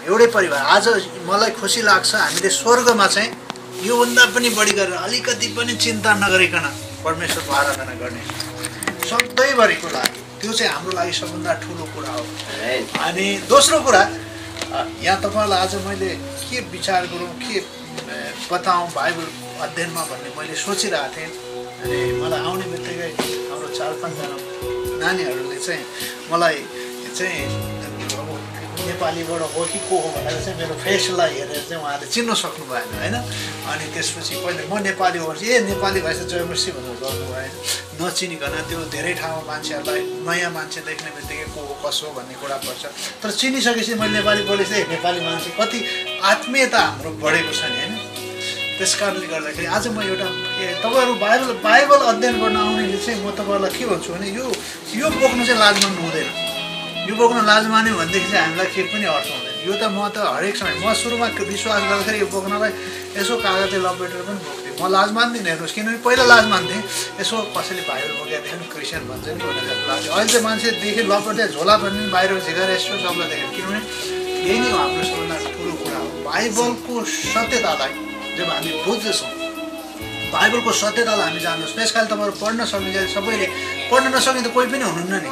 छौँ, एउटै परिवार। आज मलाई खुसी लाग्छ हामीले स्वर्गमा चाहिँ योभन्दा पनि बढी गरेर अलिकति पनि चिन्ता नगरिकन परमेश्वरको आराधना गर्ने सधैँभरिको लागि, त्यो चाहिँ हाम्रो लागि सबभन्दा ठुलो कुरा हो। अनि दोस्रो कुरा, यहाँ तपाईँलाई आज मैले के विचार गरौँ, के बताऊँ बाइबल अध्ययनमा भन्ने मैले सोचिरहेको थिएँ। अनि मलाई आउने बित्तिकै हाम्रो 4-5 जना नानीहरूले चाहिँ मलाई चाहिँ अब नेपालीबाट हो कि को हो भनेर चाहिँ मेरो फेसलाई हेरेर चाहिँ उहाँले चिन्न सक्नु भएन होइन। अनि त्यसपछि पहिले म नेपाली हो ए नेपाली भएछ जयमसी भनेर गर्नु भएन, नचिनिकन त्यो धेरै ठाउँमा मान्छेहरूलाई नयाँ मान्छे देख्ने बित्तिकै को हो कसो हो भन्ने कुरा पर्छ। तर चिनिसकेपछि मैले नेपाली बोलेपछि नेपाली मान्छे कति आत्मीयता हाम्रो बढेको छ नि होइन। त्यस कारणले गर्दाखेरि आज म एउटा तपाईँहरू बाइबल अध्ययन गर्न आउनेले चाहिँ म तपाईँहरूलाई के भन्छु भने यो बोक्नु चाहिँ लाज मान्नु हुँदैन। यो बोक्न लाज मान्यो भनेदेखि चाहिँ हामीलाई केही पनि अर्थ हुँदैन। यो त म त हरेक समय म सुरुमा विश्वास गर्दाखेरि यो बोक्नलाई यसो कागजले लपेटेर पनि बोक्थेँ, म लाज मान्दिनँ। हेर्नुहोस्, किनभने पहिला लाज मान्थेँ, यसो कसैले बाइबल बोकेदेखि पनि क्रिस्चियन भन्छ नि भनेर लाग्यो। अहिले चाहिँ मान्छेदेखि लपेटे झोला पनि बाहिर झिकेर यसो सबलाई देखेर, किनभने यही नै हो हाम्रो सबभन्दा ठुलो कुरा हो। बाइबलको सत्यतालाई जब हामी बुझ्दछौँ, बाइबलको सत्यतालाई हामी जान्दछौँ, त्यसकारण तपाईँहरू पढ्न सक्ने सबैले पढ्न नसक्ने त कोही पनि हुनुहुन्न नि।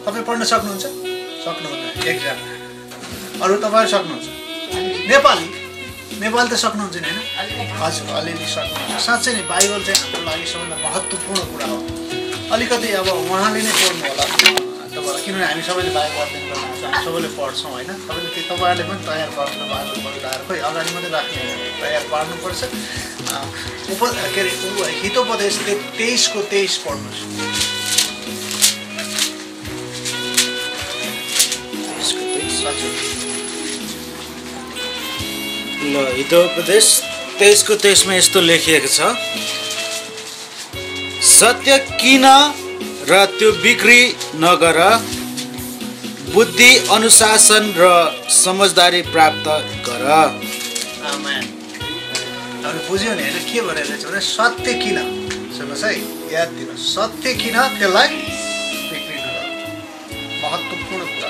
तपाईँ पढ्न सक्नुहुन्छ? सक्नुहुन्न। एकजना अरू तपाईँहरू सक्नुहुन्छ? नेपाली त सक्नुहुन्छ नि होइन? हजुर, अलिअलि सक्नुहुन्छ। साँच्चै नै बाइबल चाहिँ हाम्रो लागि सबभन्दा महत्त्वपूर्ण कुरा हो। अलिकति अब उहाँले नै पढ्नु होला तपाईँलाई, किनभने हामी सबैले बाइबल अध्ययन गर्न आउँछौँ, हामी सबैले पढ्छौँ होइन। तपाईँहरूले पनि तयार पार्नु बाइबल पढिरहेर खोइ अगाडि मात्रै राख्ने तयार पार्नुपर्छ। के अरे हितोपदेश 23:23 पढ्नुहोस्। ल, हितोपदेश 23:23 यस्तो लेखिएको छ, सत्य किन र त्यो बिक्री नगर, बुद्धि अनुशासन र समझदारी प्राप्त गर। आमेन। अब बुझ्यो नि होइन के भनेर चाहिँ भने सत्य किन, सुन्नुहोस् है, याद दिनुहोस्, सत्य किन त्यसलाई बिक्री नगर। महत्त्वपूर्ण कुरा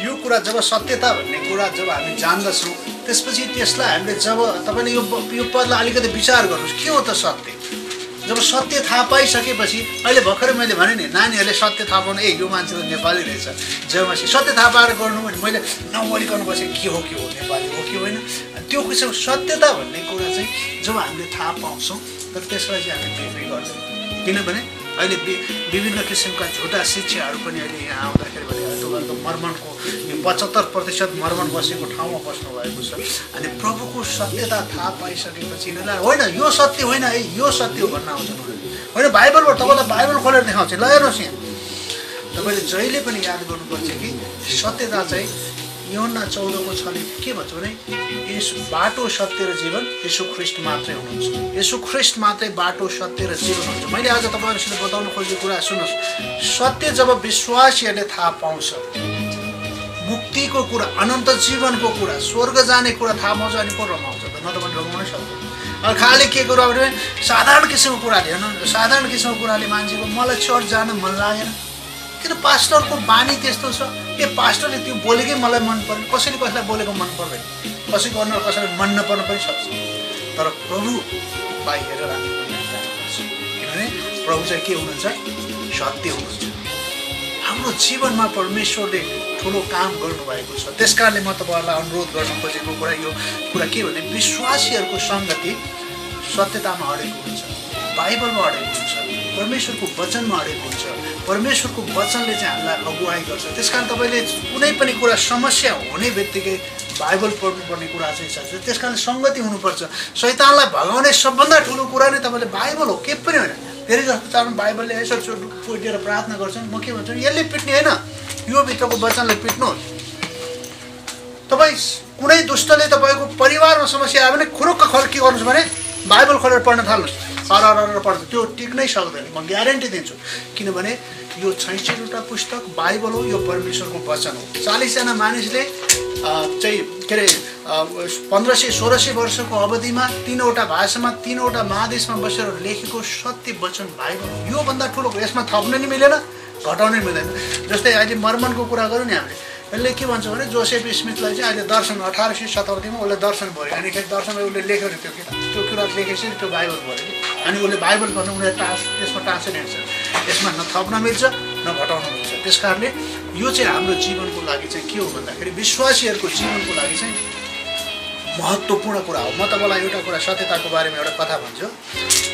यो कुरा। जब सत्यता भन्ने कुरा जब हामी जान्दछौँ, त्यसपछि त्यसलाई हामीले जब तपाईँले यो पदलाई अलिकति विचार गर्नुहोस्, के हो त सत्य। जब सत्य थाहा पाइसकेपछि, अहिले भर्खरै मैले भने नि नानीहरूले सत्य थाहा पाउनु, यो मान्छे त नेपाली रहेछ जयमसी, सत्य थाहा पाएर गर्नु भने मैले नबोलिकन बसेँ के हो नेपाली हो कि होइन। त्यो किसिमको सत्यता भन्ने कुरा चाहिँ जब हामीले थाहा पाउँछौँ, तर त्यसलाई चाहिँ हामी बिक्री गर्छौँ। किनभने अहिले विभिन्न किसिमका झुटा शिक्षाहरू पनि अहिले यहाँ आउँदाखेरि भने तपाईँको मर्मनको यो 75% मर्मन बसेको ठाउँमा बस्नु भएको छ। अनि प्रभुको सत्यता थाहा पाइसकेपछि यिनीहरूलाई होइन यो सत्य होइन है, यो सत्य हो भन्न आउँछ होइन। बाइबलबाट तपाईँलाई बाइबल खोलेर देखाउँछ, ल हेर्नुहोस् यहाँ तपाईँले जहिले पनि याद गर्नुपर्छ कि सत्यता चाहिँ यूहन्ना 14:6 के भन्छ भने यस बाटो सत्य र जीवन येशू ख्रीष्ट मात्रै हुनुहुन्छ। येशू ख्रीष्ट मात्रै बाटो सत्य र जीवन हुन्छ। मैले आज तपाईँहरूसित बताउन खोजेको कुरा सुन्नुहोस्, सत्य जब विश्वासीहरूले थाहा पाउँछ, मुक्तिको कुरा, अनन्त जीवनको कुरा, स्वर्ग जाने कुरा थाहा पाउँछ, अनि को रमाउँछ त, न त पनि रमाउनै सक्दैन। अब खालि के कुरा भने साधारण किसिमको कुराले होइन, साधारण किसिमको कुराले मान्छेको मलाई चर्च जान मन लागेन, किन पास्टरको बानी त्यस्तो छ, पास्टरले त्यो बोलेकै मलाई मन पर्दैन, कसैले कसैलाई बोलेको मन पर्दैन, कसैको अनुहार कसैलाई मन नपर्न पनि सक्छ। तर प्रभुलाई हेरेर हामी जानुपर्छ, किनभने प्रभु चाहिँ के हुनुहुन्छ, सत्य हुनुहुन्छ। हाम्रो जीवनमा परमेश्वरले ठुलो काम गर्नुभएको छ। त्यस कारणले म तपाईँहरूलाई अनुरोध गर्न खोजेको कुरा यो कुरा के भने विश्वासीहरूको सङ्गति सत्यतामा अडेको हुन्छ, बाइबलमा अडेको हुन्छ, परमेश्वरको वचनमा अडेको हुन्छ। परमेश्वरको वचनले चाहिँ हामीलाई अगुवाई गर्छ। त्यस कारण तपाईँले कुनै पनि कुरा समस्या हुने बित्तिकै बाइबल पढ्नुपर्ने कुरा चाहिँ छ। त्यस कारण सङ्गति हुनुपर्छ। शैतानलाई भगाउने सबभन्दा ठुलो कुरा नै तपाईँले बाइबल हो, केही पनि होइन। धेरै जस्तो चाहनु बाइबलले यसो पुटेर प्रार्थना गर्छन्, म के भन्छु यसले पिट्ने होइन, यो भित्रको वचनले पिट्नुहोस्। तपाईँ कुनै दुष्टले तपाईँको परिवारमा समस्या आयो भने खुरुक्क के गर्नुहोस् भने बाइबल खोलेर पढ्न थाल्नुहोस्, हर पढ्छ, त्यो टिक्नै सक्दैन, म ग्यारेन्टी दिन्छु। किनभने यो 66वटा पुस्तक बाइबल हो, यो परमेश्वरको वचन हो। 40 जना मानिसले चाहिँ के अरे 1500-1600 वर्षको अवधिमा 3वटा भाषामा 3वटा महादेशमा बसेर लेखेको सत्य वचन बाइबल हो। योभन्दा ठुलो यसमा थप्न नि मिलेन, घटाउनै मिलेन। जस्तै अहिले मर्मनको कुरा गरौँ नि हामीले, यसले के भन्छ भने जोसेफ स्मिथलाई चाहिँ अहिले दर्शन 1800 शताब्दीमा उसले दर्शन भयो अनि दर्शनमा उसले लेख्यो त्यो कुरा लेखेपछि त्यो बाइबल भयो अनि उसले बाइबल भन्नु उनीहरू त्यसमा ट्रान्सलेट छ यसमा न थप्न मिल्छ न घटाउन मिल्छ त्यस कारणले यो चाहिँ हाम्रो जीवनको लागि चाहिँ के हो भन्दाखेरि विश्वासीहरूको जीवनको लागि चाहिँ महत्त्वपूर्ण कुरा हो म तपाईँलाई एउटा कुरा सत्यताको बारेमा एउटा कथा भन्छु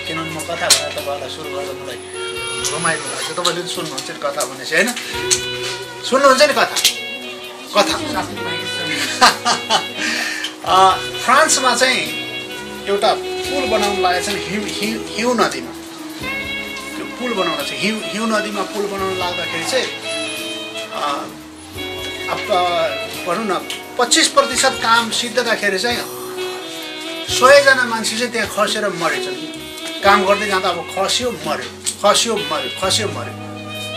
किनभने म कथा भनेर तपाईँहरूलाई सुरु गर्दा मलाई रमाइलो लाग्छ तपाईँले सुन्नुहुन्छ नि कथा भनेपछि होइन सुन्नुहुन्छ नि कथा फ्रान्समा चाहिँ एउटा पुल बनाउन लागेको छ हिउँ नदीमा त्यो पुल बनाउन चाहिँ हिउँ नदीमा पुल बनाउन लाग्दाखेरि चाहिँ भनौँ न 25% काम सिद्धिँदाखेरि चाहिँ 100जना मान्छे चाहिँ त्यहाँ खसेर मरेछन् काम गर्दै जाँदा अब खस्यो मऱ्यो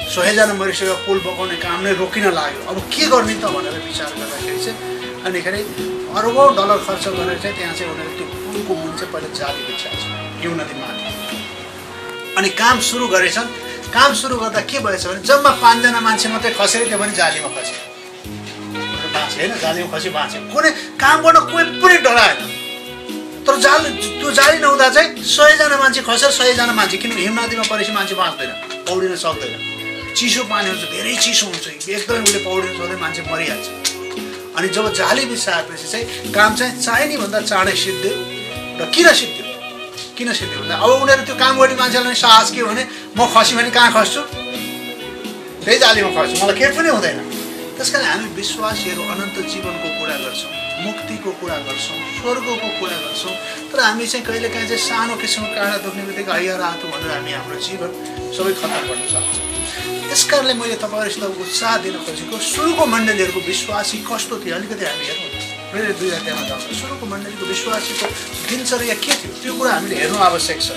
100जना मरिसक्यो पुल बगाउने काम नै रोकिन लाग्यो अब के गर्ने त भनेर विचार गर्दाखेरि चाहिँ अनिखेरि अरबौँ डलर खर्च गरेर चाहिँ त्यहाँ चाहिँ उनीहरू त्यो पुलको मुन चाहिँ पहिला जाली बिछाएको छ हिउँ नदीमा अनि काम सुरु गरेछन् काम सुरु गर्दा के भएछ भने जम्मा 5जना मान्छे मात्रै खसेर त्यो पनि जालीमा खसे बाँचे होइन जालीमा खसी बाँचे कुनै काम गर्न कोही पनि डराएन तर त्यो जाली नहुँदा चाहिँ 100जना मान्छे खसेर 100जना मान्छे किनभने हिउँ नदीमा परेपछि मान्छे बाँच्दैन पौडिन सक्दैन चिसो पानी हुन्छ धेरै चिसो हुन्छ एकदमै उसले पौडिन सक्दैन मान्छे मरिहाल्छ अनि जब जाली बिसाएपछि चाहिँ काम चाहिँ चाहिने भन्दा चाँडै सिद्धियो र किन सिद्धियो भन्दा अब उनीहरू त्यो काम गर्ने मान्छेलाई साहस के भने म खस्यो भने कहाँ खस्छु त्यही जालीमा खस्छु मलाई केही पनि हुँदैन त्यस कारण हामी विश्वासीहरू अनन्त जीवनको कुरा गर्छौँ मुक्तिको कुरा गर्छौँ स्वर्गको कुरा गर्छौँ तर हामी चाहिँ कहिलेकाहीँ चाहिँ सानो किसिमको काँडा दुख्ने बित्तिकै हैया रातो भनेर हामी हाम्रो जीवन सबै खतम गर्न सक्छौँ त्यस कारणले मैले तपाईँहरूसित उत्साह दिन खोजेको सुरुको मण्डलीहरूको विश्वासी कस्तो थियो अलिकति हामी हेरौँ फेरि 2 अध्यायमा जान्छ सुरुको मण्डलीको विश्वासीको दिनचर्या के थियो त्यो कुरा हामीले हेर्नु आवश्यक छ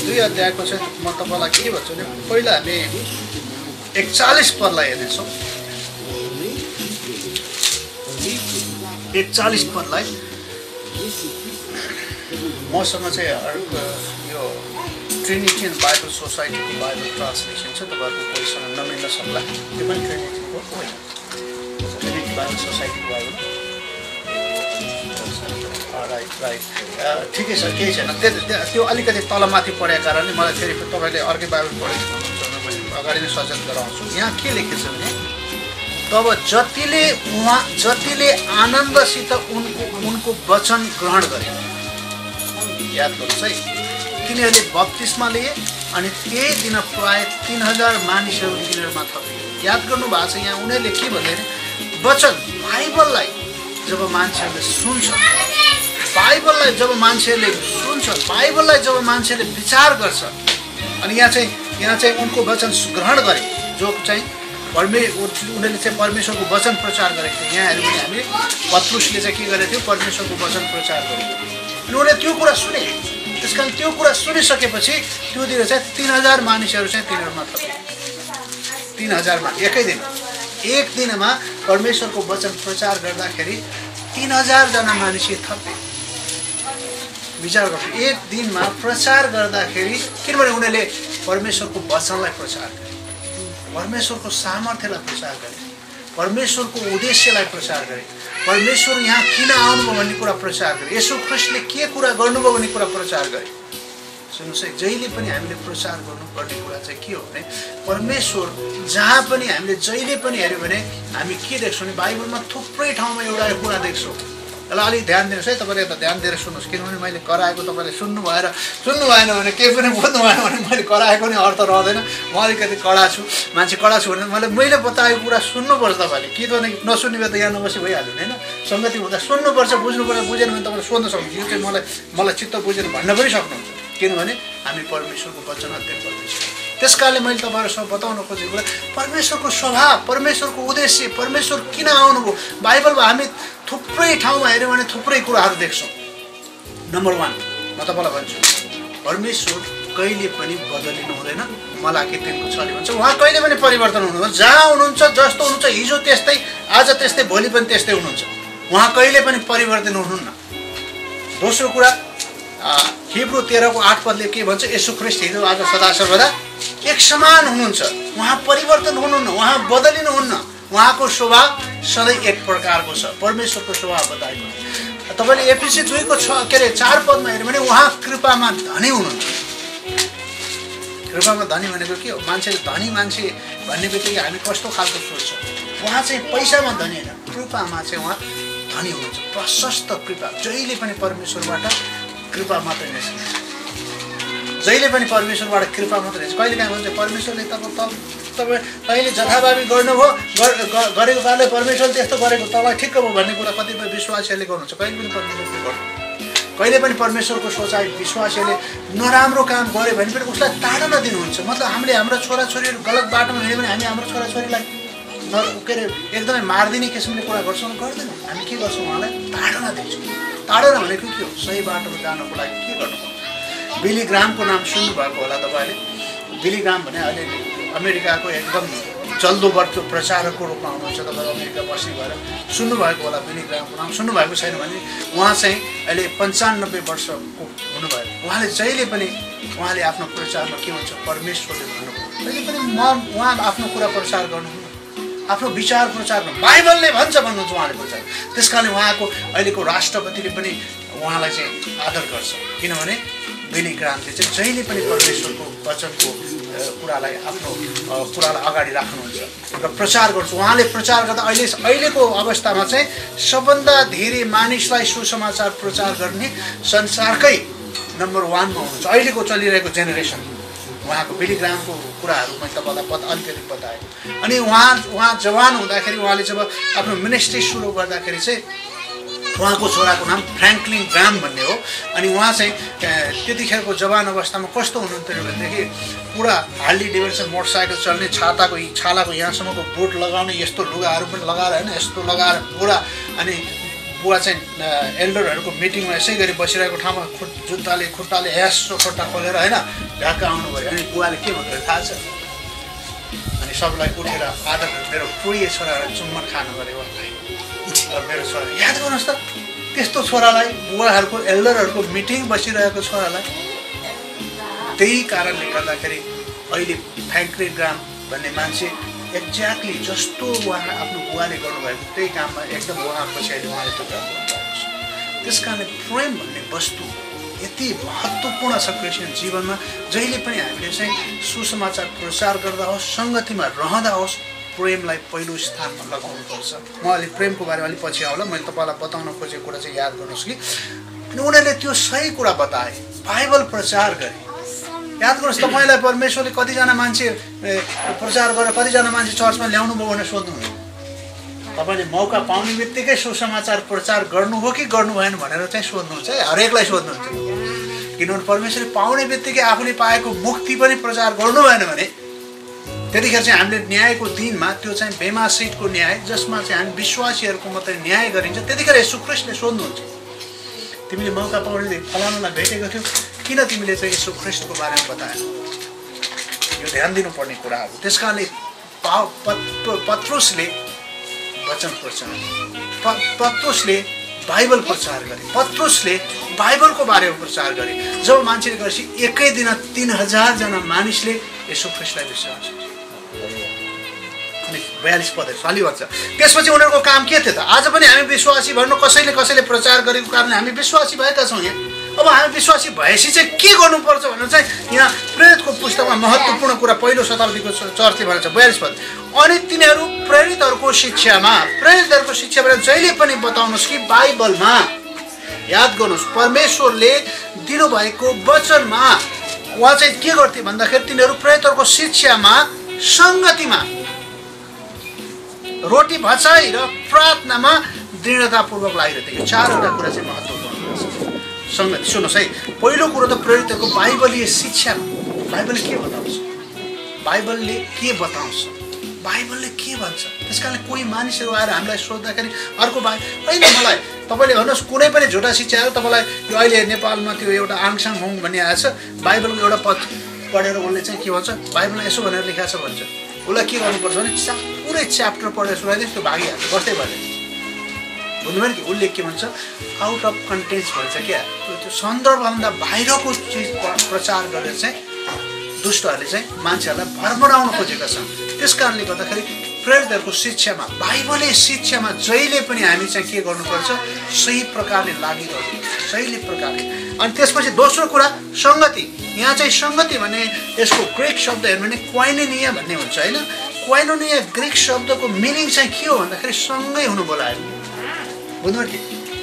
दुई अध्यायको चाहिँ म तपाईँलाई के भन्छु भने पहिला हामी 41 पदलाई हेर्नेछौँ 41 पदलाई मसँग चाहिँ यो ट्रिनिटियन बाइबल सोसाइटीको बाइबल ट्रान्सलेसन छ तपाईँहरूको कोहीसँग नमिल्न सक्ला त्यो पनि ट्रिनिटीको होइन ट्रिनिटी बाइबल सोसाइटीको बाइबल राइट ठिकै छ केही छैन त्यो अलिकति तलमाथि पढेको कारणले मलाई फेरि तपाईँले अर्कै बाइबल पढेको हुनुहुन्छ भने मैले अगाडि नै सचेत गराउँछु यहाँ के लेखेको छ भने तब जतिले आनन्दसित उनको वचन ग्रहण गरे याद गर्नुहोस् है तिनीहरूले बप्तिस्मा लिए अनि त्यही दिन प्राय 3000 मानिसहरू तिनीहरूमा थपे याद गर्नु भएको छ यहाँ उनीहरूले के भन्दै वचन बाइबललाई जब मान्छेहरूले सुन्छ बाइबललाई जब मान्छेले विचार गर्छ अनि यहाँ चाहिँ उनको वचन ग्रहण गरे जो चाहिँ उनीहरूले चाहिँ परमेश्वरको वचन प्रचार गरेको थियो यहाँ हेऱ्यो भने हामीले पत्रुसले चाहिँ के गरेको थियो परमेश्वरको वचन प्रचार गरेको अनि उनीहरूले त्यो कुरा सुने त्यस कारण त्यो कुरा सुनिसकेपछि त्यो दिन चाहिँ 3000 मानिसहरू चाहिँ तिनीहरूमा थपे 3000 मानिस एक दिनमा परमेश्वरको वचन प्रचार गर्दाखेरि 3000 जना मानिस थपे विचार गर्छु एक दिनमा प्रचार गर्दाखेरि किनभने उनीहरूले परमेश्वरको वचनलाई प्रचार गरे परमेश्वरको सामर्थ्यलाई प्रचार गरे परमेश्वरको उद्देश्यलाई प्रचार गरे परमेश्वर यहाँ किन आउनुभयो भन्ने कुरा प्रचार गरे येशू ख्रीष्टले के कुरा गर्नुभयो भन्ने कुरा प्रचार गरे सुन्नुहोस् है जहिले पनि हामीले प्रचार गर्नुपर्ने कुरा चाहिँ के हो भने परमेश्वर जहाँ पनि हामीले जहिले पनि हेऱ्यो भने हामी के देख्छौँ भने बाइबलमा थुप्रै ठाउँमा एउटा कुरा देख्छौँ यसलाई अलिक ध्यान दिनुहोस् है तपाईँले यता ध्यान दिएर सुन्नुहोस् किनभने मैले कराएको तपाईँले सुन्नु भएन भने केही पनि बोल्नु भएन भने मैले कराएको नि अर्थ रहँदैन म अलिकति कडा छु मान्छे कडा छु भने मैले बताएको कुरा सुन्नुपर्छ तपाईँले कि त नसुन्ने भए त यहाँ नबसी भइहाल्यो होइन सङ्गति हुँदा सुन्नुपर्छ बुझ्नुपर्छ बुझेन भने तपाईँले सोध्न सक्नुहुन्छ यो चाहिँ मलाई चित्त बुझेन भन्न पनि सक्नुहुन्छ किनभने हामी परमेश्वरको वचन अध्ययन गर्दैछौँ त्यस कारणले मैले तपाईँहरूसँग बताउन खोजेको कुरा परमेश्वरको स्वभाव परमेश्वरको उद्देश्य परमेश्वर किन आउनुभयो बाइबलमा हामी थुप्रै ठाउँमा हेऱ्यौँ भने थुप्रै कुराहरू देख्छौँ नम्बर 1 म तपाईँलाई भन्छु परमेश्वर कहिले पनि बदलिनु हुँदैन मलाकी 3:6 भन्छ उहाँ कहिले पनि परिवर्तन हुनुहुन्न जहाँ हुनुहुन्छ जस्तो हुनुहुन्छ हिजो त्यस्तै आज त्यस्तै भोलि पनि त्यस्तै हुनुहुन्छ उहाँ कहिले पनि परिवर्तन हुनुहुन्न। दोस्रो कुरा हिब्रू 13:8 के भन्छ, येशू ख्रीष्ट हिजो आज सदा सर्वदा एक समान हुनुहुन्छ। उहाँ परिवर्तन हुनुहुन्न, उहाँ बदलिनुहुन्न। उहाँको स्वभाव सधैँ एक प्रकारको छ, परमेश्वरको स्वभाव बताएको। तपाईँले एफिसी 2:4 हेर्नु भने उहाँ कृपामा धनी हुनुहुन्छ। कृपामा धनी भनेको के हो? मान्छेले धनी मान्छे भन्ने बित्तिकै हामी कस्तो खालको सोच्छौँ? उहाँ चाहिँ पैसामा धनी होइन, कृपामा चाहिँ उहाँ धनी हुनुहुन्छ। प्रशस्त कृपा, जहिले पनि परमेश्वरबाट कृपा मात्रै निस्किन्छ, जहिले पनि परमेश्वरबाट कृपा मात्रै हुन्छ। कहिले काहीँ भन्छ परमेश्वरले तैँले जथाभावी गर्नुभयो, गरेको कारणले परमेश्वरले त्यस्तो गरेको, तँलाई ठिक्क भयो भन्ने कुरा कतिपय विश्वासीहरूले गर्नुहुन्छ। कहिले पनि परमेश्वरले गर्नु, कहिले पनि परमेश्वरको सोचाइ विश्वासीहरूले नराम्रो काम गऱ्यो भने पनि उसलाई ताडना दिनुहुन्छ। मतलब हामीले हाम्रो छोराछोरीहरू गलत बाटोमा हिँड्यो भने हामी हाम्रो छोराछोरीलाई के अरे एकदमै मारिदिने किसिमले कुरा गर्छौँ, गर्दैनौँ। हामी के गर्छौँ? उहाँलाई ताडना दिन्छौँ। ताडना भनेको के हो? सही बाटोमा जानको लागि के गर्नुपर्छ? बिली ग्रामको नाम सुन्नुभएको होला तपाईँले। बिली ग्राम भने अहिले अमेरिकाको एकदम जल्दो बढ्दो प्रचारकको रूपमा हुनुहुन्छ। तपाईँ अमेरिका बस्ने भएर सुन्नुभएको होला बिली ग्रामको नाम। सुन्नुभएको छैन भने उहाँ चाहिँ अहिले 95 वर्षको हुनुभयो। उहाँले जहिले पनि उहाँले आफ्नो प्रचारमा के भन्छ? परमेश्वरले भन्नुभयो। जहिले पनि उहाँ आफ्नो कुरा प्रचार गर्नुहुन्न, आफ्नो विचार प्रचार गर्नु, बाइबलले भन्छ भन्नुहुन्छ उहाँले प्रचार। त्यस कारणले उहाँको अहिलेको राष्ट्रपतिले पनि उहाँलाई चाहिँ आदर गर्छ, किनभने बिली ग्रामले चाहिँ जहिले पनि परमेश्वरको वचनको कुरालाई आफ्नो कुरालाई अगाडि राख्नुहुन्छ र प्रचार गर्छ। उहाँले प्रचार गर्दा अहिलेको अवस्थामा चाहिँ सबभन्दा धेरै मानिसलाई सुसमाचार प्रचार गर्ने संसारकै नम्बर 1 मा हुनुहुन्छ अहिलेको चलिरहेको जेनेरेसन। उहाँको बिली ग्रामको कुराहरू मैले तपाईँलाई अलिकति बताएँ। अनि उहाँ जवान हुँदाखेरि उहाँले जब आफ्नो मिनिस्ट्री सुरु गर्दाखेरि चाहिँ उहाँको छोराको नाम फ्र्याङ्कलिन ग्राम भन्ने हो। अनि उहाँ चाहिँ त्यतिखेरको जवान अवस्थामा कस्तो हुनुहुन्थ्यो भनेदेखि पुरा हार्ली डेभिडसन मोटरसाइकल चल्ने, छालाको यहाँसम्मको बोट लगाउने, यस्तो लुगाहरू पनि लगाएर होइन, यस्तो लगाएर पुरा। अनि बुवा चाहिँ एल्डरहरूको मिटिङमा यसै गरी बसिरहेको ठाउँमा खुट्टाले यसो खुट्टा खोलेर होइन ढाका आउनुभयो। अनि बुवाले के भन्नुभयो थाहा छ? अनि सबलाई उठेर आदर मेरो प्रिय छोरालाई चुम्बन खानु गरे मेरो छोरा। याद गर्नुहोस् त, त्यस्तो छोरालाई, बुवाहरूको एल्डरहरूको मिटिङ बसिरहेको छोरालाई। त्यही कारणले गर्दाखेरि अहिले फ्र्याङ्कलिन ग्राम भन्ने मान्छे एक्ज्याक्टली जस्तो उहाँ आफ्नो बुवाले गर्नुभएको त्यही काममा एकदम उहाँ पछाडि उहाँले त्यो काम गर्नुभएको छ। त्यस कारणले प्रेम भन्ने वस्तु यति महत्त्वपूर्ण छ क्रिस्चियन जीवनमा। जहिले पनि हामीले चाहिँ सुसमाचार प्रचार गर्दा होस्, सङ्गतिमा रहँदा होस्, प्रेमलाई पहिलो स्थानमा लगाउनुपर्छ। म अहिले प्रेमको बारेमा अलिक पछि आउँला। मैले तपाईँलाई बताउन खोजेको कुरा चाहिँ याद गर्नुहोस् कि उनीहरूले त्यो सही कुरा बताए, बाइबल प्रचार गरे। याद गर्नुहोस्, तपाईँलाई परमेश्वरले कतिजना मान्छे प्रचार गरेर कतिजना मान्छे चर्चमा ल्याउनु भयो भनेर सोध्नुहुन्न। तपाईँले मौका पाउने बित्तिकै सुसमाचार प्रचार गर्नु हो कि गर्नु भएन भनेर चाहिँ सोध्नुहुन्छ है, हरेकलाई सोध्नुहुन्छ। किनभने परमेश्वरले पाउने बित्तिकै आफूले पाएको मुक्ति पनि प्रचार गर्नु भएन भने त्यतिखेर चाहिँ हामीले न्यायको दिनमा त्यो चाहिँ बेमा सिटको न्याय, जसमा चाहिँ हामी विश्वासीहरूको मात्रै न्याय गरिन्छ, त्यतिखेर येशू ख्रीष्टले सोध्नुहुन्छ तिमीले मौका पाउने फलानालाई भेटेको थियो, किन तिमीले चाहिँ येशू ख्रीष्टको बारेमा बताएन? यो ध्यान दिनुपर्ने कुरा हो। त्यस कारणले पत्रुसले वचन प्रचार, पत्रुसले बाइबल प्रचार गरे, पत्रुसले बाइबलको बारेमा प्रचार गरे। जब मान्छेले गरेपछि एकै दिन 3000 जना मानिसले येशू ख्रीष्टलाई विश्वास गरे। 42 पद साली भन्छ। त्यसपछि उनीहरूको काम के थियो त? आज पनि हामी विश्वासी भन्नु कसैले प्रचार गरेको कारणले हामी विश्वासी भएका छौँ यहाँ। अब हामी विश्वासी भएपछि चाहिँ के गर्नुपर्छ भनेर चाहिँ यहाँ प्रेरितको पुस्तकमा महत्त्वपूर्ण कुरा पहिलो शताब्दीको चर्चले भनेको छ। 42 पद। अनि तिनीहरू प्रेरितहरूको शिक्षामा जहिले पनि बताउनुहोस् कि बाइबलमा, याद गर्नुहोस्, परमेश्वरले दिनुभएको वचनमा उहाँ चाहिँ के गर्थे भन्दाखेरि तिनीहरू प्रेरितहरूको शिक्षामा, सङ्गतिमा, रोटी भचाइ र प्रार्थनामा दृढतापूर्वक लागिरहेको। यो चारवटा कुरा चाहिँ महत्त्वपूर्ण छ। सङ्गति सुन्नुहोस् है, पहिलो कुरो त प्रेरितहरूको बाइबलीय शिक्षामा। बाइबलले के बताउँछ? बाइबलले के भन्छ? त्यस कारणले कोही मानिसहरू आएर हामीलाई सोद्धाखेरि अर्को होइन, मलाई तपाईँले भन्नुहोस् कुनै पनि झुटा शिक्षाहरू तपाईँलाई यो अहिले नेपालमा त्यो एउटा आङसाङ होङ भन्ने आएछ, बाइबलको एउटा पद पढेर उसले चाहिँ के भन्छ, बाइबलमा यसो भनेर लेखाएको छ भन्छ। उसलाई के गर्नुपर्छ भने पुरै च्याप्टर पढेर सुनाइदिनुहोस्, त्यो भागिहाल्छ, बस्दै भएन। बुझ्नुभयो कि उसले के भन्छ आउट अफ कन्टेन्ट्स भन्छ क्या त्यो सन्दर्भभन्दा बाहिरको चिज प्रचार गरेर चाहिँ दुष्टहरूले चाहिँ मान्छेहरूलाई भरमराउन खोजेका छन्। त्यस कारणले गर्दाखेरि प्रेरितहरूको शिक्षामा बाइबलले शिक्षामा जहिले पनि हामी चाहिँ के गर्नुपर्छ सही प्रकारले लागिरहनु सही प्रकारले। अनि त्यसपछि दोस्रो कुरा संगति। यहाँ चाहिँ संगति भने यसको ग्रीक शब्द हेर्नु भने क्वाइनोनिया भन्ने हुन्छ हैन। क्वाइनोनिया ग्रीक शब्दको मिनिङ चाहिँ के हो भन्दाखेरि सँगै हुनु बोलायो। बुझ्नुभयो कि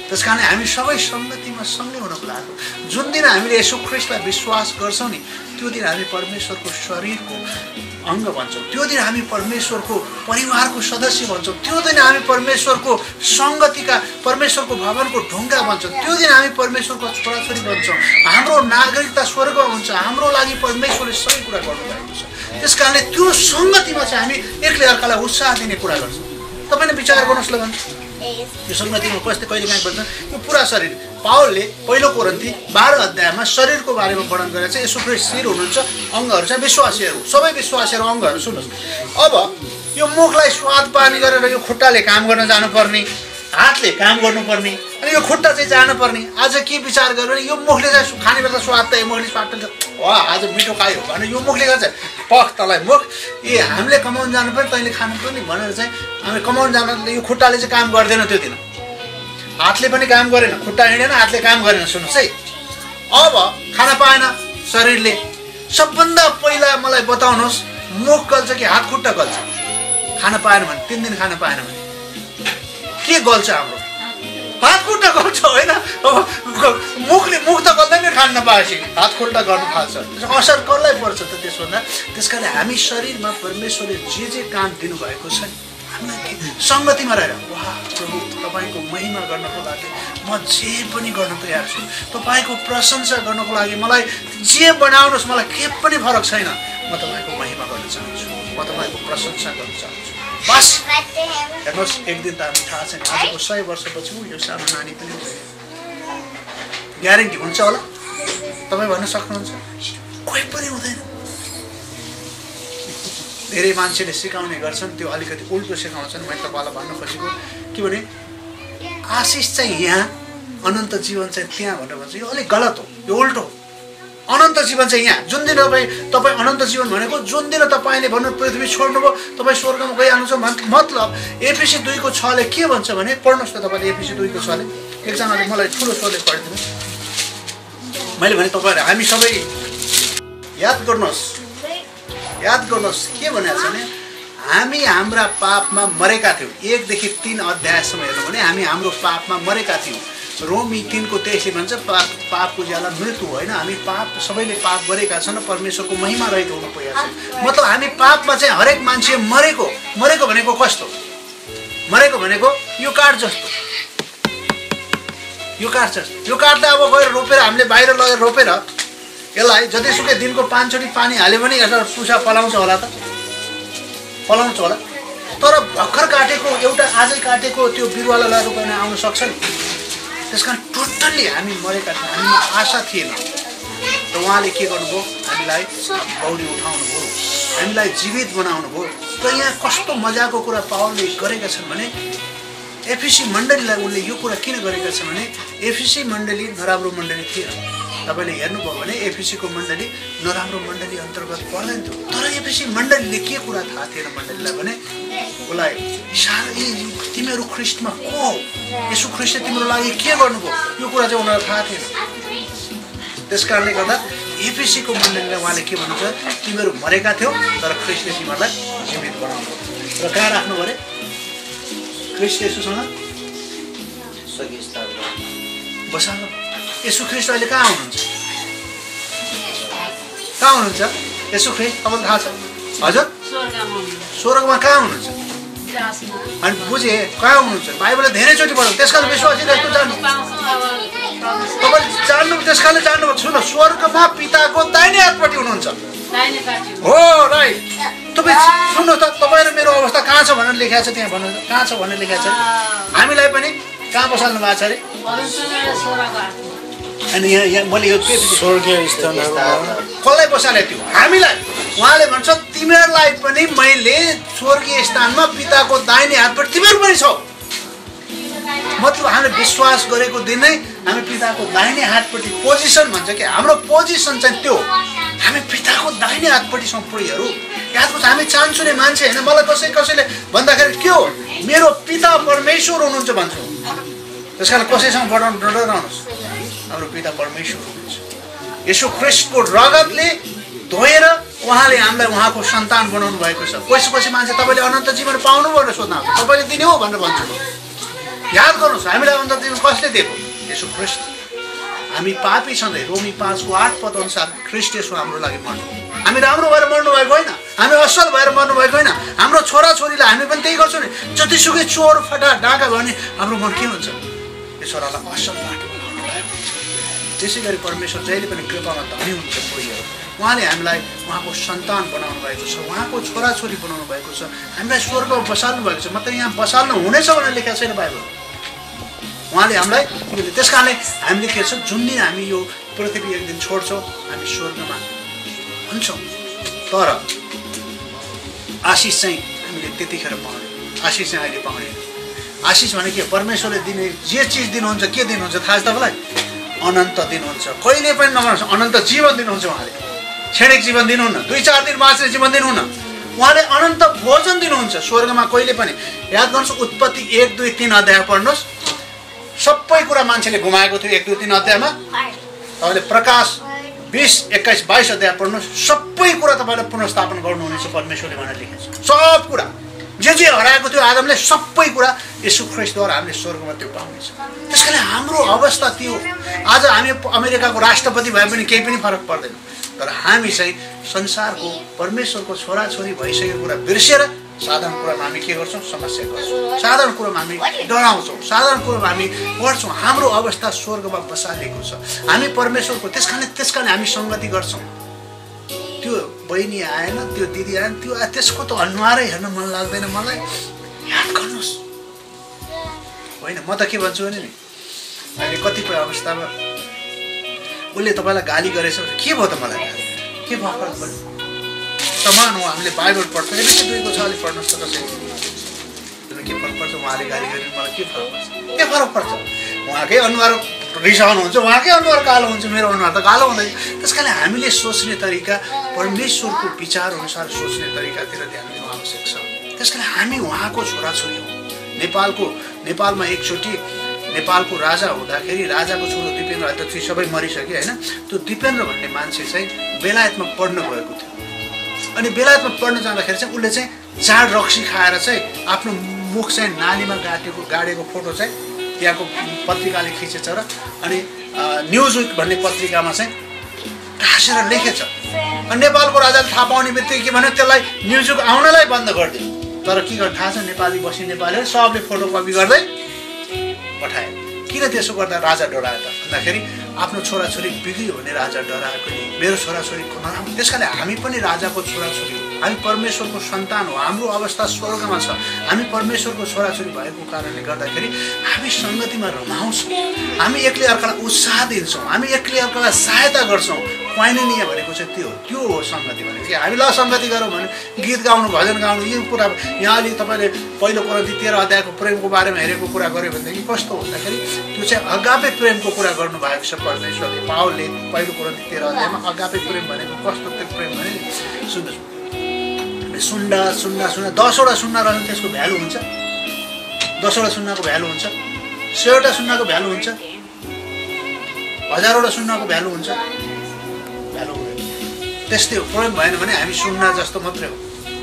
त्यस कारण हामी सबै संगतिमा सँगै हुन बोलाएको। जुन दिन हामीले येशू ख्रीष्टलाई विश्वास गर्छौँ नि त्यो दिन हामी परमेश्वरको शरीरको अङ्ग भन्छौँ। त्यो दिन हामी परमेश्वरको परिवारको सदस्य भन्छौँ। त्यो दिन हामी परमेश्वरको सङ्गतिका परमेश्वरको भवनको ढुङ्गा भन्छौँ। त्यो दिन हामी परमेश्वरको छोराछोरी भन्छौँ। हाम्रो नागरिकता स्वर्गमा हुन्छ। हाम्रो लागि परमेश्वरले सबै कुरा गर्नुभएको छ। त्यस कारणले त्यो सङ्गतिमा चाहिँ हामी एकले अर्कालाई उत्साह दिने कुरा गर्छौँ। तपाईँले विचार गर्नुहोस् ल भने यो सङ्गतिमा कहिले काहीँ भन्छ यो पुरा शरीर। पावलले पहिलो कोरिन्थी 12 अध्यायमा शरीरको बारेमा वर्णन गरेर चाहिँ यसो ख्रीष्ट शिर हुनुहुन्छ, अङ्गहरू चाहिँ विश्वासीहरू, सबै विश्वासीहरू अङ्गहरू। सुन्नुहोस्, अब यो मुखलाई स्वाद पानी गरेर यो खुट्टाले काम गर्न जानुपर्ने, हातले काम गर्नुपर्ने, अनि यो खुट्टा चाहिँ जानुपर्ने। आज के विचार गर्यो भने यो मुखले चाहिँ खाने बेला स्वाद त यो मुखले पाट्छ, वा आज मिठो खायो भने यो मुखले गर्छ पख तँलाई मुख ए हामीले कमाउन जानु पर्यो तैँले खानु पर्ने भनेर चाहिँ हामी कमाउन जानु यो खुट्टाले चाहिँ काम गर्दैन। त्यो दिन हातले पनि काम गरेन, खुट्टा हिँडेन, हातले काम गरेन। सुन्नुहोस् है, अब खान पाएन शरीरले। सबभन्दा पहिला मलाई बताउनुहोस् मुख गल्छ कि हात खुट्टा गल्छ? खान पाएन भने 3 दिन खान पाएन भने के गल्छ? हाम्रो हात खुट्टा गल्छ होइन। अब मुख त गल्दैन खान नपाएपछि हात खुट्टा गर्नु थाल्छ। असर कसलाई पर्छ त त्यसभन्दा? त्यस कारण हामी शरीरमा परमेश्वरले जे काम दिनुभएको छ हामीलाई सङ्गतिमा रहेर वाह प्रभु तपाईँको महिमा गर्नको लागि म जे पनि गर्न तयार छु। तपाईँको प्रशंसा गर्नको लागि मलाई जे बनाउनुहोस्, मलाई के पनि फरक छैन। म तपाईँको महिमा गर्न चाहन्छु, म तपाईँको प्रशंसा गर्न चाहन्छु। बस हेर्नुहोस्, एक दिन त हामी थाहा छैन आजको 100 वर्षपछि यो सानो नानी पनि हुँदैन। ग्यारेन्टी हुन्छ होला? तपाईँ भन्न सक्नुहुन्छ? कोही पनि हुँदैन। धेरै मान्छेले सिकाउने गर्छन्, त्यो अलिकति उल्टो सिकाउँछन्। मैले तपाईँलाई भन्न खोजेको के भने आशिष चाहिँ यहाँ, अनन्त जीवन चाहिँ त्यहाँ भनेर भन्छ। यो अलिक गलत हो, यो उल्टो हो। अनन्त जीवन चाहिँ यहाँ। जुन दिन तपाईँ अनन्त जीवन भनेको जुन दिन तपाईँले भन्नु पृथ्वी छोड्नुभयो तपाईँ स्वर्गमा गइहाल्नुहुन्छ। मतलब एफिसी 2:6ले के भन्छ भने पढ्नुहोस् त तपाईँले एफिसी 2:6ले। एकजनाले मलाई ठुलो स्वरले पढिदिनु। मैले भने तपाईँहरू हामी सबै याद गर्नुहोस् के भनेको छ भने हामी हाम्रा पापमा मरेका थियौँ। 1 देखि 3 अध्यायसम्म हेर्नु भने हामी हाम्रो पापमा मरेका थियौँ। रोमी 3:23ले भन्छ पापको ज्याला मृत्यु होइन। हामी पाप सबैले पाप गरेका छन्, परमेश्वरको महिमा रहित हुनु पर्छ। मतलब हामी पापमा चाहिँ हरेक मान्छे मरेको भनेको कस्तो? मरेको भनेको यो काठ जस्तो। यो काठ त अब गएर रोपेर हामीले बाहिर लगेर रोपेर यसलाई जतिसुकै दिनको 5 चोटि पानी हाल्यो भने यसलाई पुसा पलाउँछ होला त? पलाउँछ होला। तर भर्खर काटेको एउटा आजै काटेको त्यो बिरुवालाई रोप्न आउन सक्छ नि? त्यस कारण टोटल्ली हामी मरेका थियौँ, हामीमा आशा थिएन। र उहाँले के गर्नुभयो? हामीलाई बौडी उठाउनु भयो, हामीलाई जीवित बनाउनु भयो। र यहाँ कस्तो मजाको कुरा पावलले गरेका छन् भने एफिसी मण्डलीलाई उनले यो कुरा किन गरेका छन् भने एफिसी मण्डली नराम्रो मण्डली थिएन। तपाईँले हेर्नुभयो भने एफिसीको मण्डली नराम्रो मण्डली अन्तर्गत पर्दैन थियो। तर एफिसी मण्डलीले के कुरा थाहा थिएन मण्डलीलाई भने उसलाई तिमीहरू ख्रीष्टमा को हो, यसो ख्रीष्टले तिम्रो लागि के गर्नुभयो, यो कुरा चाहिँ उनीहरूलाई थाहा थिएन। त्यस कारणले गर्दा एफिसीको मण्डलीलाई उहाँले के भन्नुहुन्छ? तिमीहरू मरेका थियौ तर ख्रीष्टले तिमीहरूलाई जीवित बनाउनु र कहाँ राख्नु पऱ्यो? ख्रीष्ट यसोसँग बसाल्नु। यसो ख्रीष्ट अहिले कहाँ हुनुहुन्छ? यसो ख्रीष्ट तपाईँलाई थाहा छ? हजुर स्वर्गमा कहाँ हुनुहुन्छ? अनि बुझे कहाँ हुनुहुन्छ? बाइबलले धेरैचोटि पढ्नु। त्यसकारण विश्वासी जस्तो जान्नु तपाईँले जान्नु, त्यसकारणले जान्नुभएको छु न स्वर्गमा पिताको दाहिने हातपट्टि हुनुहुन्छ। हो राइट। तपाईँ सुन्नु त, तपाईँ र मेरो अवस्था कहाँ छ भनेर लेखेको छ त्यहाँ भन्नु, कहाँ छ भनेर लेखेको छ। हामीलाई पनि कहाँ बसाल्नु भएको छ अरे? अनि यहाँ मैले यो के स्वर्गीय स्थानमा कसलाई बसालेको थियो? हामीलाई। उहाँले भन्छ तिमीहरूलाई पनि मैले स्वर्गीय स्थानमा पिताको दाहिने हातबाट तिमीहरू पनि छौ। मतलब हामीले विश्वास गरेको दिन नै हामी पिताको दाहिने हातपट्टि पोजिसन भन्छ कि हाम्रो पोजिसन चाहिँ त्यो हामी पिताको दाहिने हातपट्टिसम्म पुगेहरू याद गर्छ। हामी चाहन्छु नि मान्छे होइन मलाई कसैले भन्दाखेरि के हो मेरो पिता परमेश्वर हुनुहुन्छ भन्छु। त्यस कारण कसैसँग डराउनुहोस्, हाम्रो पिता परमेश्वर हुनुहुन्छ। यसो ख्रीष्टको रगतले धोएर उहाँले हामीलाई उहाँको सन्तान बनाउनु भएको छ। पछि मान्छे तपाईँले अनन्त जीवन पाउनु भनेर सोध्नुहुन्छ, तपाईँले दिने हो भनेर भन्छु। याद गर्नुहोस् हामीलाई अनन्त जीवन कसले दिएको? यसो ख्रीष्ट। हामी पापी छँदै रोमी 5:8 अनुसार ख्रीष्ट यसो हाम्रो लागि मर्नु। हामी राम्रो भएर मर्नु भएको होइन, हामी असल भएर मर्नु भएको होइन। हाम्रो छोराछोरीलाई हामी पनि त्यही गर्छौँ नि। जतिसुकै चोर फटा डाका भयो भने हाम्रो मन के हुन्छ? यो छोरालाई असल बाटोमा लाउनु भएको हुन्छ। त्यसै गरी परमेश्वर जहिले पनि कृपामा धनी हुन्छ पुगेर उहाँले हामीलाई उहाँको सन्तान बनाउनु भएको छ, उहाँको छोराछोरी बनाउनु भएको छ, हामीलाई स्वर्गमा बसाल्नु भएको छ। मात्र यहाँ बसाल्नु हुनेछ भनेर लेखेको छैन बाइबल। उहाँले हामीलाई त्यस कारणले हामीले के छ जुन दिन हामी यो पृथ्वी एक दिन छोड्छौँ हामी स्वर्गमा हुन्छौँ। तर आशिष चाहिँ हामीले त्यतिखेर पाउने, आशिष चाहिँ अहिले पाउने। आशिष भने के? परमेश्वरले दिने जे चिज दिनुहुन्छ के दिनुहुन्छ थाहा छ तपाईँलाई? अनन्त दिनुहुन्छ, कहिले पनि नभन्नुहोस् अनन्त जीवन दिनुहुन्छ। उहाँले क्षणिक जीवन दिनुहुन्न, 2-4 दिन बाँच्ने जीवन दिनुहुन्न, उहाँले अनन्त भोजन दिनुहुन्छ स्वर्गमा कहिले पनि। याद गर्नुहोस् उत्पत्ति 1-2-3 अध्याय पढ्नुहोस्, सबै कुरा मान्छेले घुमाएको थियो 1-2-3 अध्यायमा। तपाईँले प्रकाश 20-21-22 अध्याय पढ्नुहोस्, सबै कुरा तपाईँलाई पुनर्स्थापन गर्नुहुनेछ परमेश्वरले भनेर लेखेको छ। सब कुरा जे हराएको थियो आदमले सबै कुरा यसु ख्रीष्टद्वारा हामीले स्वर्गमा त्यो पाउनेछ। त्यस कारण हाम्रो अवस्था त्यो। आज हामी अमेरिकाको राष्ट्रपति भए पनि केही पनि फरक पर्दैन, तर हामी चाहिँ संसारको परमेश्वरको छोराछोरी भइसकेको कुरा बिर्सेर साधारण कुरामा हामी के गर्छौँ? समस्या गर्छौँ, साधारण कुरामा हामी डराउँछौँ, साधारण कुरामा हामी पढ्छौँ। हाम्रो अवस्था स्वर्गमा बसालेको छ, हामी परमेश्वरको। त्यस कारण हामी सङ्गति गर्छौँ। त्यो बहिनी आएन, त्यो दिदी आएन, त्यो त्यसको त अनुहारै हेर्न मन लाग्दैन मलाई। याद गर्नुहोस् होइन, म त के भन्छु भने नि अहिले कतिपय अवस्थामा उसले तपाईँलाई गाली गरेछ भने के भयो त मलाई के भयो फरक पर्छ? समान हो। हामीले बाइबल पढ्छौँ, एफिसी 2:6 पढ्नुहोस् त कसैले के फरक पर्छ? उहाँले गाली गरेर मलाई के फरक पर्छ? के फरक पर्छ? उहाँकै अनुहार रिसाउनुहुन्छ, उहाँकै अनुहार कालो हुन्छ, मेरो अनुहार त कालो हुँदैन। त्यस कारण हामीले सोच्ने तरिका परमेश्वरको विचार अनुसार सोच्ने तरिकातिर ध्यान दिनु आवश्यक छ। त्यस कारण हामी उहाँको छोराछोरी हौँ। नेपालमा एकचोटि नेपालको राजा हुँदाखेरि राजाको छोरो दिपेन्द्र, अहिले त सबै मरिसक्यो होइन, त्यो दिपेन्द्र भन्ने मान्छे चाहिँ बेलायतमा पढ्नु गएको थियो। अनि बेलायतमा पढ्न जाँदाखेरि चाहिँ उसले चाहिँ जाड रक्सी खाएर चाहिँ आफ्नो मुख चाहिँ नालीमा गाडेको फोटो चाहिँ त्यहाँको पत्रिकाले खिचेछ र अनि न्युज विक भन्ने पत्रिकामा चाहिँ टाँसेर लेखेछ। अनि नेपालको राजाले थाहा पाउने बित्तिकै के भन्यो? त्यसलाई न्युज विक आउनलाई बन्द गरिदियो। तर के गर्नु थाहा छ? नेपाली बस्ने नेपालीहरू सबले फोटोकपी गर्दै पठाए। किन त्यसो गर्दा राजा डरायो त भन्दाखेरि आफ्नो छोराछोरी बिग्रियो भने राजा डराएको नि, मेरो छोराछोरीको नराम्रो। त्यस कारण हामी पनि राजाको छोराछोरी हो, हामी परमेश्वरको सन्तान हो, हाम्रो अवस्था स्वर्गमा छ। हामी परमेश्वरको छोराछोरी भएको कारणले गर्दाखेरि हामी सङ्गतिमा रमाउँछौँ, हामी एकले अर्कालाई उत्साह दिन्छौँ, हामी एकले अर्कालाई सहायता गर्छौँ। क्वाइनेनिया भनेको चाहिँ त्यो हो सङ्गति भनेको। हामी ल सङ्गति गरौँ भने गीत गाउनु, भजन गाउनु, यो कुरा यहाँले तपाईँले पहिलो कोरिन्थी 13 अध्यायको प्रेमको बारेमा हेरेको कुरा गर्यो भनेदेखि कस्तो भन्दाखेरि त्यो चाहिँ अगापे प्रेमको कुरा गर्नुभएको छ परमेश्वरले। पावलले पहिलो कोरिन्थी 13 अध्यायमा अगापे प्रेम भनेको कस्तो त्यो प्रेम भने सुन्नुहोस्, सुन्दा 10वटा सुन्ना रह्यो त्यसको भ्यालु हुन्छ, 10वटा सुन्नाको भ्यालु हुन्छ, 100वटा सुन्नाको भ्यालु हुन्छ, 1000वटा सुन्नाको भ्यालु हुन्छ। भ्यालु त्यस्तै हो। प्रेम भएन भने हामी सुन्ना जस्तो मात्रै हो।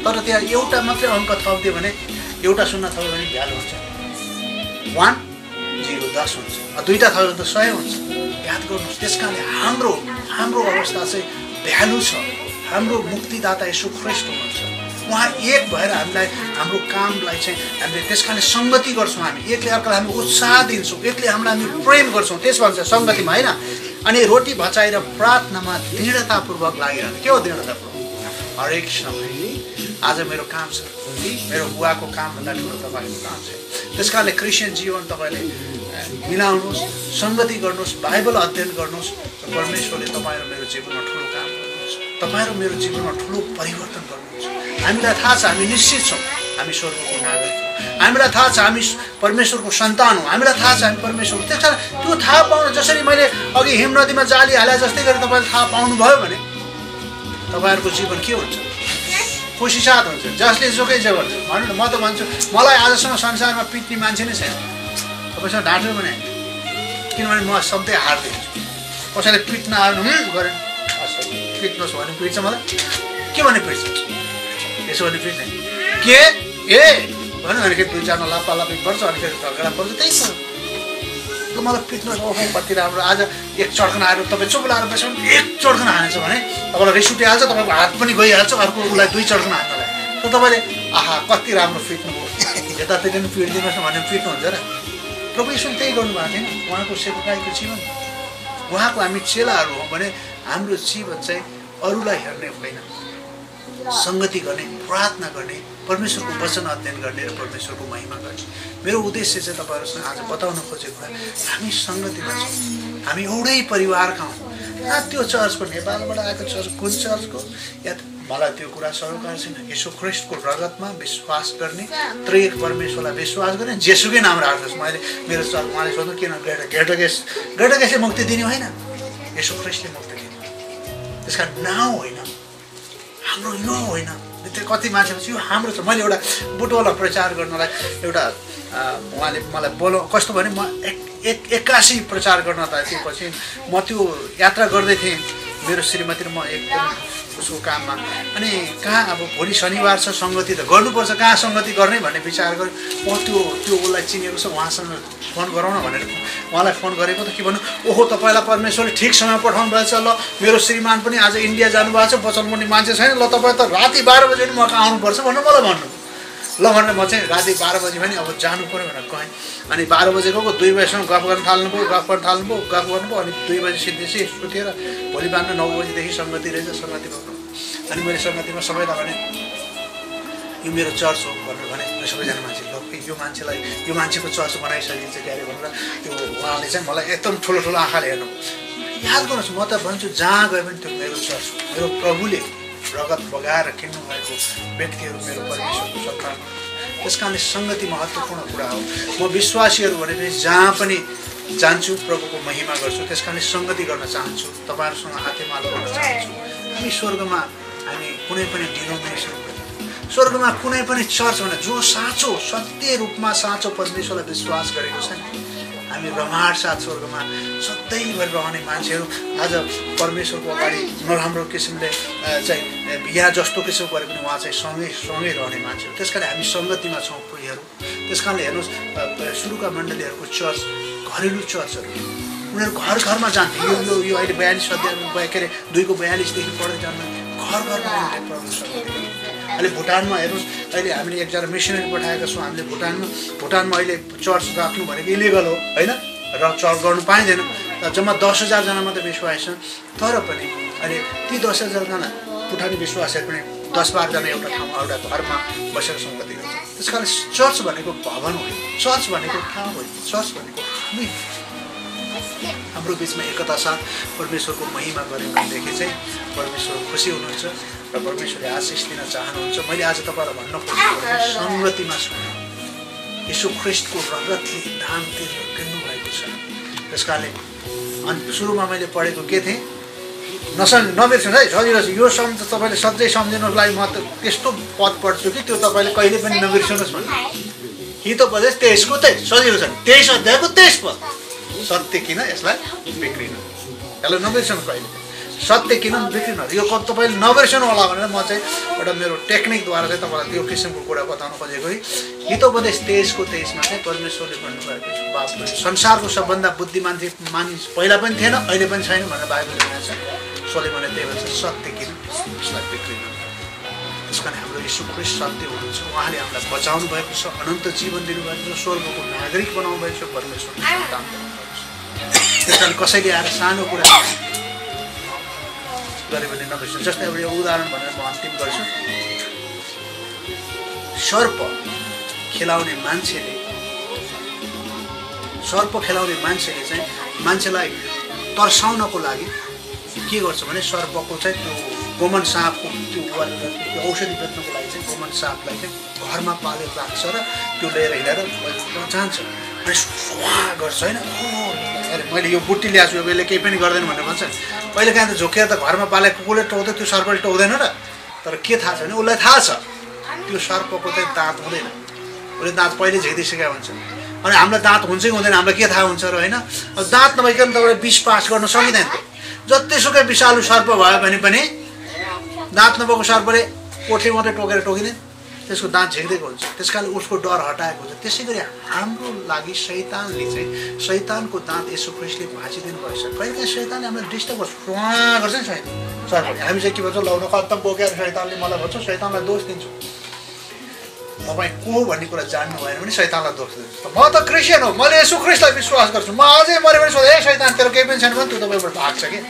तर त्यहाँ एउटा मात्रै अङ्क थपिदियो भने, एउटा सुन्ना थप्यो भने भ्यालु हुन्छ 1, 0, 10 हुन्छ, 2टा थप्यो भने त 100 हुन्छ। याद गर्नुहोस्। त्यस कारणले हाम्रो अवस्था चाहिँ भ्यालु छ। हाम्रो मुक्तिदाता यसो ख्रीष्ट हुनुहुन्छ। उहाँ एक भएर हामीलाई हाम्रो कामलाई चाहिँ हामीले त्यस कारणले सङ्गति गर्छौँ। हामी एकले अर्कालाई हामी उत्साह दिन्छौँ, एकले हामीलाई हामी प्रेम गर्छौँ। त्यस भन्छ सङ्गतिमा होइन। अनि रोटी भचाएर प्रार्थनामा दृढतापूर्वक लागिरहनु। के हो दृढतापूर्वक? हरेक समय आज मेरो काम छ, मेरो बुवाको कामभन्दा ठुलो तपाईँको काम छ। त्यस कारणले क्रिस्चियन जीवन तपाईँले मिलाउनुहोस्, सङ्गति गर्नुहोस्, बाइबल अध्ययन गर्नुहोस्। परमेश्वरले तपाईँ र मेरो जीवनमा ठुलो काम गर्नुहुन्छ, तपाईँ र मेरो जीवनमा ठुलो परिवर्तन गर्नुहुन्छ। हामीलाई थाहा छ, हामी निश्चित छौँ हामी स्वर्गको नागरिक। हामीलाई थाहा छ हामी परमेश्वरको सन्तान हौँ, हामीलाई थाहा छ हामी परमेश्वर। त्यस कारण त्यो थाहा पाउन, जसरी मैले अघि हिम नदीमा जाली हाले जस्तै गरी तपाईँले थाहा पाउनुभयो भने तपाईँहरूको जीवन के हुन्छ? खुसी साथ हुन्छ। जसले जोकै जे गर्छ भन्नु न, म त भन्छु मलाई आजसम्म संसारमा पिट्ने मान्छे नै छैन। तपाईँसँग ढाँट्यो भने किनभने म सधैँ हार्दिन्छु। कसैले पिट्न आउनु गरेँ पिट्नुहोस् भने पिट्छ मलाई, के भने पिट्छ, यसो भने पिट्ने के ए भन्यो भने दुई चारमा लापालापी पर्छ, अनि फेरि झगडा पर्छ, त्यही छ। त मलाई पिट्नुहोस्, ओहो कति राम्रो। आज एक चड्कन आएर तपाईँ चुप लाएर बस्यो भने एक चड्कन हानेछ भने तपाईँलाई रिस उठिहाल्छ, तपाईँको हात पनि गइहाल्छ अर्को उसलाई दुई चड्कन हान्नलाई। त तपाईँले आहा कति राम्रो पिट्नुभयो, यतातिर पनि पिटिदिनुहोस् न भने पिट्नुहुन्छ र? प्रभु यीशुले त्यही गर्नुभएको थिएन उहाँको सेवकाईको जीवन। उहाँको हामी चेलाहरू हौँ भने हाम्रो जीवन चाहिँ अरूलाई हेर्ने होइन, सङ्गति गर्ने, प्रार्थना गर्ने, परमेश्वरको वचन अध्ययन गर्ने र परमेश्वरको महिमा गर्ने। मेरो उद्देश्य चाहिँ तपाईँहरूसँग आज बताउन खोजेको हामी सङ्गतिमा छौँ, हामी एउटै परिवारका हौँ। त्यो चर्चको नेपालबाट आएको चर्च कुन चर्चको या मलाई त्यो कुरा सरोकार छैन। यीशु ख्रीष्टको रगतमा विश्वास गर्ने, त्रिएक परमेश्वरलाई विश्वास गर्ने, जेसुकै नाम राख्नुहोस्। मैले मेरो चर्च उहाँले सोध्नु किन गेटगेसले मुक्ति दिने होइन, यीशु ख्रीष्टले मुक्ति दिने। त्यस कारण नाउँ होइन, हाम्रो यो होइन। त्यो कति मान्छे यो हाम्रो छ। मैले एउटा बुटोला प्रचार गर्नलाई एउटा उहाँले मलाई बोलाउ कस्तो भने म 81 प्रचार गर्न त त्यसपछि म त्यो यात्रा गर्दै थिएँ मेरो श्रीमती र म एकदम उसको काममा। अनि कहाँ अब भोलि शनिबार छ, सङ्गति त गर्नुपर्छ, कहाँ सङ्गति गर्ने भन्ने विचार गरेँ। म त्यो उसलाई चिनेको छ, उहाँसँग फोन गराउन भनेर उहाँलाई फोन गरेको त के भन्नु, ओहो तपाईँलाई परमेश्वरले ठिक समय पठाउनु भएछ, ल मेरो श्रीमान पनि आज इन्डिया जानुभएको छ, वचन पनि मान्छे छैन, ल तपाईँ त राति 12 बजे पनि म आउनुपर्छ भनेर मलाई भन्नु। ल भनेर म चाहिँ राति 12 बजी पनि अब जानु पऱ्यो भनेर कहेँ। अनि 12 बजे गएको 2 बजीसम्म गफ गर्न थाल्नुभयो, गफ गर्नुभयो। अनि 2 बजी सिद्धेसी सुतेर भोलि बिहान 9 बजीदेखि सङ्गति रहेछ, सङ्गति गर्नु। अनि मैले सङ्गतिमा सबैलाई भने यो मेरो चर्च हो भनेर भने सबैजना मान्छे ल यो मान्छेलाई यो मान्छेको चर्च बनाइसकिन्छ क्यारे भनेर त्यो उहाँले चाहिँ मलाई एकदम ठुलो ठुलो आँखाले हेर्नु। याद गर्नुहोस्, म त भन्छु जहाँ गयो भने त्यो मेरो चर्च हो। मेरो प्रभुले रगत बगाएर किन्नु भएको व्यक्तिहरू मेरो परमेश्वरको सन्तान। त्यस कारणले सङ्गति महत्त्वपूर्ण कुरा हो। म विश्वासीहरू भनेपछि जहाँ पनि जान्छु प्रभुको महिमा गर्छु। त्यस कारणले सङ्गति गर्न चाहन्छु, तपाईँहरूसँग हातेमालो गर्न चाहन्छु। हामी स्वर्गमा हामी कुनै पनि डिनोमिनेसन गर्छौँ, स्वर्गमा कुनै पनि चर्च भने जो साँचो सत्य रूपमा साँचो परमेश्वरलाई विश्वास गरेको छ नि, हामी रमाड साथ स्वर्गमा सधैँभरि रहने मान्छेहरू। आज परमेश्वरको अगाडि नराम्रो किसिमले चाहिँ यहाँ जस्तो किसिम गरे पनि उहाँ चाहिँ सँगै रहने मान्छेहरू। त्यस कारण हामी सङ्गतिमा छौँ प्रियहरू। त्यस कारणले हेर्नुहोस्, सुरुका मण्डलीहरूको चर्च घरेलु चर्चहरू, उनीहरू घर घरमा जान्थे। यो अहिले 42 अध्याय के अरे 2:42देखि पढ्दै जानु घर घरमा प्रवेश। अहिले भुटानमा हेर्नुहोस्, अहिले हामीले एकजना मिसनरी पठाएका छौँ हामीले भुटानमा अहिले चर्च राख्नु भनेको इलिगल हो होइन, र चर्च गर्नु पाइँदैन। जम्मा 10,000 जना मात्रै विश्वासी छन्। तर पनि अहिले ती 10,000 जना भुटानी विश्वासीहरू पनि 10-12 जना एउटा ठाउँमा एउटा घरमा बसेर सङ्गति गर्छ। त्यस कारण चर्च भनेको भवन होइन, चर्च भनेको ठाउँ होइन, चर्च भनेको हामी हाम्रो बिचमा एकता साथ परमेश्वरको महिमा गऱ्यो भनेदेखि चाहिँ परमेश्वर खुसी हुनुहुन्छ र परमेश्वरले आशिष दिन चाहनुहुन्छ। मैले आज तपाईँलाई भन्न खोजेको सङ्गतिमा छु। यीशु ख्रीष्टको रगतले दान किन्नु भएको छ। त्यस कारणले सुरुमा मैले पढेको के थिएँ, नबिर्सनु है, सजिलो छ यो शब्द तपाईँले सधैँ सम्झिनुको लागि। म त त्यस्तो पद पढ्छु कि त्यो तपाईँले कहिले पनि नबिर्सनुहोस् भन्नु। हितोपदेश 23 को 23 सजिलो छ, 23 अध्यायको 23 पद। सत्य किन यसलाई बिग्रिन, यसलाई नबिर्सनु कहिले, सत्य किन बिग्रिन। यो तपाईँले नबिर्सनु होला भनेर म चाहिँ एउटा मेरो टेक्निकद्वारा चाहिँ तपाईँलाई त्यो किसिमको कुरा बताउन खोजेको। हितोपदेश 23 को 23 मा चाहिँ परमेश्वरले भन्नुभएको छ, बाबुले संसारको सबभन्दा बुद्धिमान मानिस पहिला पनि थिएन अहिले पनि छैन भनेर बाइबलले भनेको छ। सोलोमनले त्यही भन्छ, सत्य किन यसलाई बिग्रिन। त्यस कारण हाम्रो यीशु ख्रीष्ट सत्य हुनुहुन्छ। उहाँले हामीलाई बचाउनु भएको छ, अनन्त जीवन दिनुभएको छ, स्वर्गको नागरिक बनाउनु भएको छ, परमेश्वरको सन्तान बनाउनु भएको छ। त्यस कारण कसैले आएर सानो कुरा गऱ्यो भने नबिर्सनु। जस्तै अब यो उदाहरण भनेर म अन्तिम गर्छु। सर्प खेलाउने मान्छेले चाहिँ मान्छेलाई तर्साउनको लागि के गर्छ भने सर्पको चाहिँ त्यो गोमन साँपको त्यो औषधि बेच्नको लागि चाहिँ गोमन साँपलाई चाहिँ घरमा पालेर राख्छ र त्यो लिएर हिँडेर जान्छ अनि सुवा गर्छ होइन। अरे मैले यो बुट्टी ल्याएको छु, यसले केही पनि गर्दैन भनेर भन्छ। कहिले काहीँ त झोकेर त घरमा पालेको कुकुरले टोक्दै त्यो सर्पले टोक्दैन र, तर के थाहा छ भने उसलाई थाहा छ त्यो सर्पको चाहिँ दाँत हुँदैन, उसले दाँत पहिले झिक्दिसकेको हुन्छ। अनि हामीलाई दाँत हुन्छ कि हुँदैन हामीलाई के थाहा हुन्छ र होइन। दाँत नभइकन तपाईँले विष पास गर्न सकिँदैन। जतिसुकै विषालु सर्प भयो भने पनि दाँत नभएको सर्पले कोठे मात्रै टोकेर टोकिँदैन, त्यसको दाँत झिक्दिएको हुन्छ, त्यस कारणले उसको डर हटाएको हुन्छ। त्यसै गरी हाम्रो लागि शैतानले चाहिँ शैतानको दाँत यसो ख्रिस्टले भाँचिदिनु भएछ। कहिलेकाहीँ शैतानले हामीलाई डिस्टर्ब गर्छ, गर्छ नि सर्पले। हामी चाहिँ के भन्छ, लौन खत्तम बोकेर शैतानले मलाई भन्छ, शैतानलाई दोष दिन्छु। तपाईँ को भन्ने कुरा जान्नु भएन भने शैतानलाई दोष दिन्छु। म त क्रिस्चियन हो, मैले यसो ख्रिस्टलाई विश्वास गर्छु, म अझै मऱ्यो भने सोधेँ शैतान तेरो केही पनि छैन भने त्यो तपाईँबाट भाग्छ कि।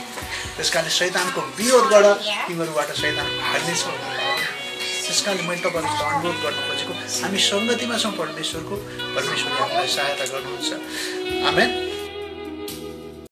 त्यस कारणले शैतानको विरोध गर, तिमीहरूबाट शैतान भाग्नेछ। त्यस कारणले मैले तपाईँहरूको अनुरोध गर्न खोजेको हामी सङ्गतिमा छौँ परमेश्वरको, परमेश्वरले हामीलाई सहायता गर्नुहुन्छ। आमेन।